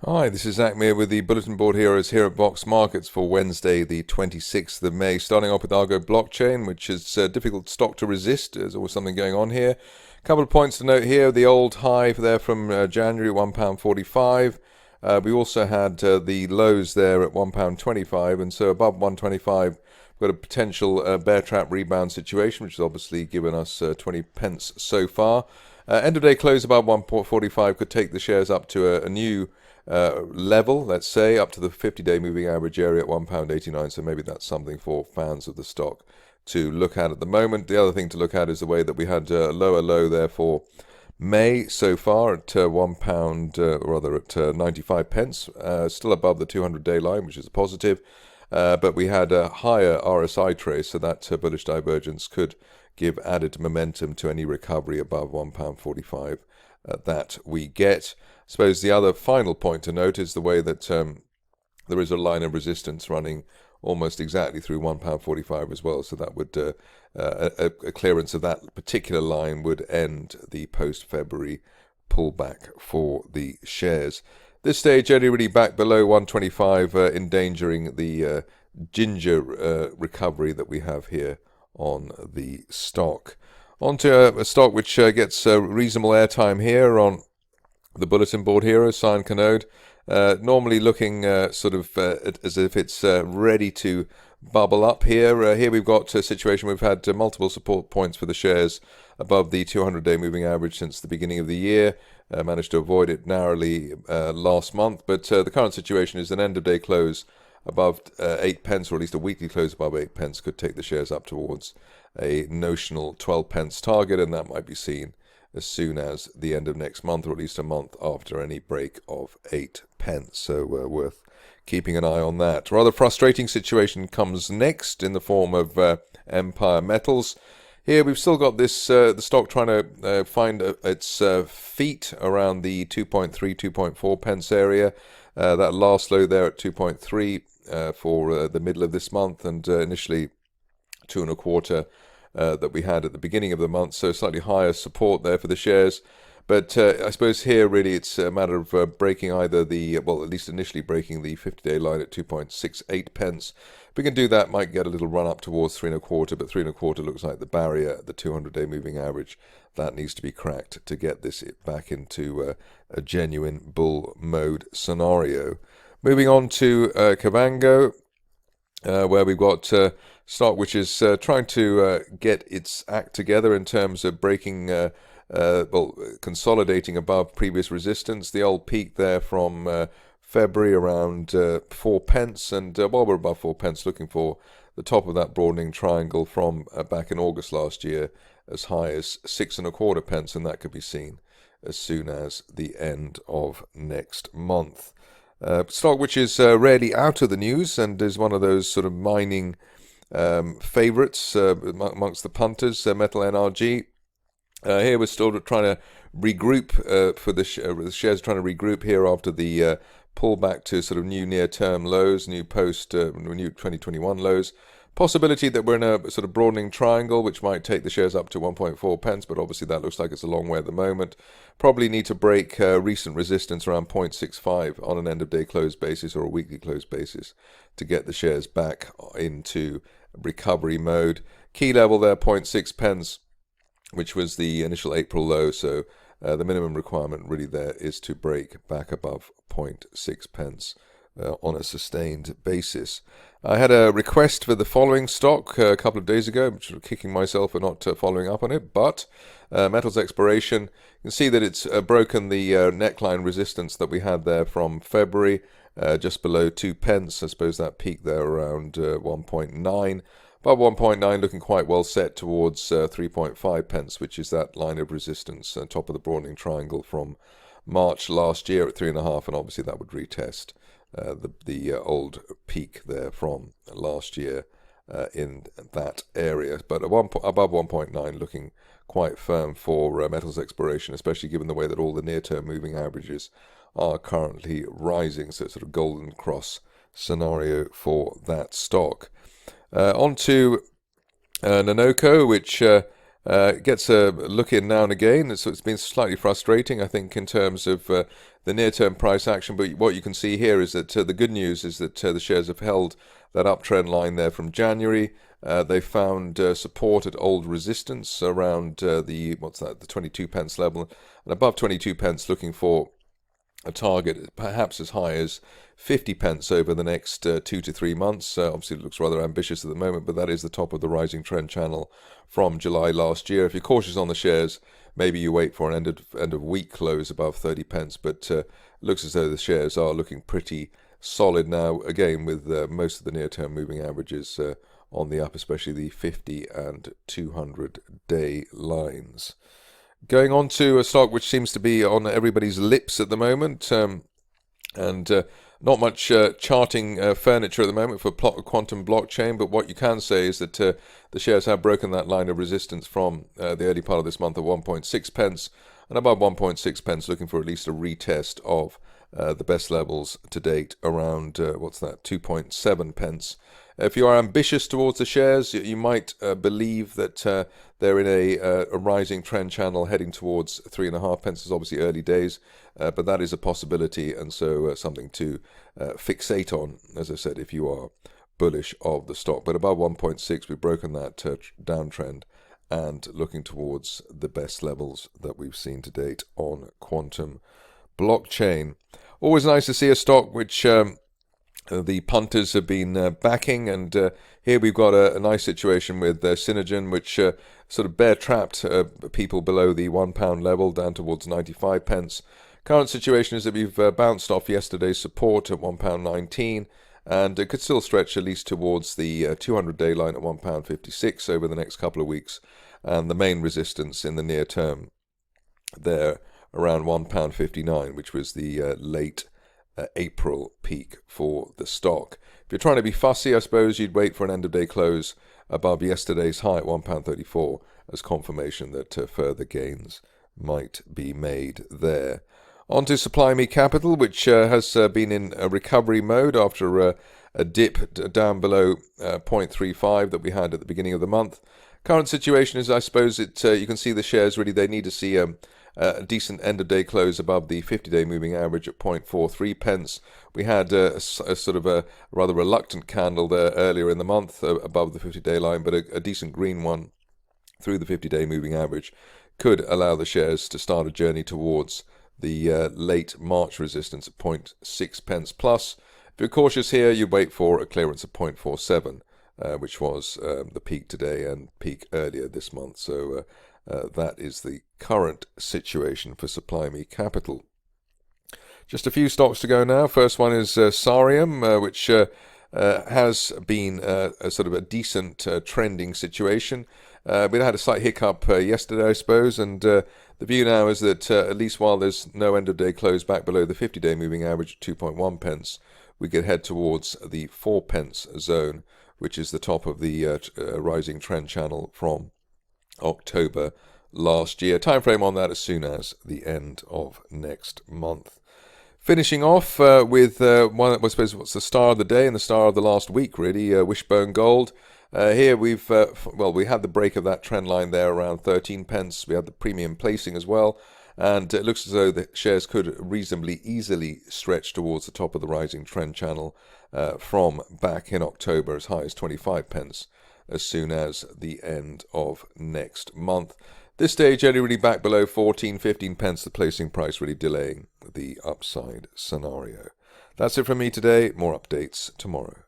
Hi, this is Zak Mir with the Bulletin Board Heroes here at Box Markets for Wednesday, the 26th of May. Starting off with Argo Blockchain, which is a difficult stock to resist. There's always something going on here. A couple of points to note here. The old high there from January, £1.45. We also had the lows there at £1.25, and so above 125, we've got a potential bear trap rebound situation, which has obviously given us 20 pence so far. End of day close above 1.45 could take the shares up to a new level, let's say, up to the 50-day moving average area at £1.89. So maybe that's something for fans of the stock to look at the moment. The other thing to look at is the way that we had a lower low there for May so far at at 95 pence, still above the 200-day line, which is a positive. But we had a higher RSI trace, so that bullish divergence could give added momentum to any recovery above £1.45 that we get. I suppose the other final point to note is the way that there is a line of resistance running almost exactly through £1.45 as well. So that would a clearance of that particular line would end the post-February pullback for the shares. This stage only really back below 125, endangering the ginger recovery that we have here on the stock. On to a stock which gets reasonable airtime here on the Bulletin Board Hero, Cyan Canopy, normally looking sort of as if it's ready to bubble up here. Here we've got a situation we've had multiple support points for the shares above the 200-day moving average since the beginning of the year. Managed to avoid it narrowly last month, but the current situation is an end-of-day close above 8 pence, or at least a weekly close above 8 pence, could take the shares up towards a notional 12 pence target, and that might be seen as soon as the end of next month, or at least a month after any break of 8 pence. So worth keeping an eye on that. Rather frustrating situation comes next in the form of Empire Metals. Here we've still got this the stock trying to find its feet around the 2.3, 2.4 pence area. That last low there at 2.3 for the middle of this month, and initially 2.25 that we had at the beginning of the month, so slightly higher support there for the shares. But I suppose here really it's a matter of breaking either the, well, at least initially breaking the 50-day line at 2.68 pence. If we can do that, might get a little run up towards 3.25, but 3.25 looks like the barrier, the 200-day moving average. That needs to be cracked to get this back into a genuine bull mode scenario. Moving on to Kavango, where we've got stock which is trying to get its act together in terms of breaking, consolidating above previous resistance. The old peak there from February around 4 pence, and while we're above 4 pence, looking for the top of that broadening triangle from back in August last year as high as 6.25 pence, and that could be seen as soon as the end of next month. Stock which is rarely out of the news and is one of those sort of mining favourites amongst the punters, Metal NRG. Here we're still trying to regroup for the shares, trying to regroup here after the pullback to sort of new near-term lows, new 2021 lows. Possibility that we're in a sort of broadening triangle, which might take the shares up to 1.4 pence, but obviously that looks like it's a long way at the moment. Probably need to break recent resistance around 0.65 on an end-of-day close basis or a weekly close basis to get the shares back into recovery mode. Key level there, 0.6 pence, which was the initial April low, so the minimum requirement really there is to break back above 0.6 pence on a sustained basis. I had a request for the following stock a couple of days ago, which was kicking myself for not following up on it, but Metals Exploration, you can see that it's broken the neckline resistance that we had there from February, just below 2 pence. I suppose that peaked there around 1.9. Above 1.9, looking quite well set towards 3.5 pence, which is that line of resistance, top of the broadening triangle from March last year at 3.5, and obviously that would retest the old peak there from last year in that area. But above 1.9, looking quite firm for Metals Exploration, especially given the way that all the near-term moving averages are currently rising. So it's sort of golden cross scenario for that stock. On to Nanoco, which Gets a look in now and again, so it's been slightly frustrating, I think, in terms of the near-term price action. But what you can see here is that the good news is that the shares have held that uptrend line there from January. They found support at old resistance around the 22 pence level, and above 22 pence, looking for a target perhaps as high as 50 pence over the next 2 to 3 months. Obviously, it looks rather ambitious at the moment, but that is the top of the rising trend channel from July last year. If you're cautious on the shares, maybe you wait for an end of week close above 30 pence, but it looks as though the shares are looking pretty solid now, again, with most of the near-term moving averages on the up, especially the 50 and 200-day lines. Going on to a stock which seems to be on everybody's lips at the moment, and not much charting furniture at the moment for quantum blockchain, but what you can say is that the shares have broken that line of resistance from the early part of this month at 1.6 pence, and above 1.6 pence, looking for at least a retest of the best levels to date around 2.7 pence. If you are ambitious towards the shares, you might believe that they're in a rising trend channel heading towards 3.5 pence. It's obviously early days, but that is a possibility, and so something to fixate on, as I said, if you are bullish of the stock. But above 1.6, we've broken that downtrend and looking towards the best levels that we've seen to date on quantum blockchain. Always nice to see a stock which the punters have been backing, and here we've got a nice situation with Cinegen, which sort of bear-trapped people below the £1 level down towards 95 pence. Current situation is that we've bounced off yesterday's support at £1.19, and it could still stretch at least towards the 200-day line at £1.56 over the next couple of weeks, and the main resistance in the near term there around £1.59, which was the late April peak for the stock. If you're trying to be fussy, I suppose you'd wait for an end-of-day close above yesterday's high at £1.34 as confirmation that further gains might be made there. On to SYME Capital, which has been in a recovery mode after a dip down below 0.35 that we had at the beginning of the month. Current situation is, I suppose, you can see the shares really, they need to see a decent end-of-day close above the 50-day moving average at 0.43 pence. We had a sort of a rather reluctant candle there earlier in the month above the 50-day line, but a decent green one through the 50-day moving average could allow the shares to start a journey towards the late March resistance at 0.6 pence plus. If you're cautious here, you wait for a clearance of 0.47, which was the peak today and peak earlier this month. So that is the current situation for SYME Capital. Just a few stocks to go now. First one is sarim, which has been a sort of a decent trending situation. We had a slight hiccup yesterday, I suppose, and the view now is that at least while there's no end-of-day close back below the 50-day moving average at 2.1 pence, we could head towards the 4 pence zone, which is the top of the rising trend channel from October last year. Time frame on that as soon as the end of next month. Finishing off with one, I suppose, what's the star of the day and the star of the last week, really, Wishbone Gold. Here we've, we had the break of that trend line there around 13 pence. We had the premium placing as well, and it looks as though the shares could reasonably easily stretch towards the top of the rising trend channel from back in October as high as 25 pence as soon as the end of next month. This stage only really back below 14, 15 pence, the placing price really delaying the upside scenario. That's it from me today. More updates tomorrow.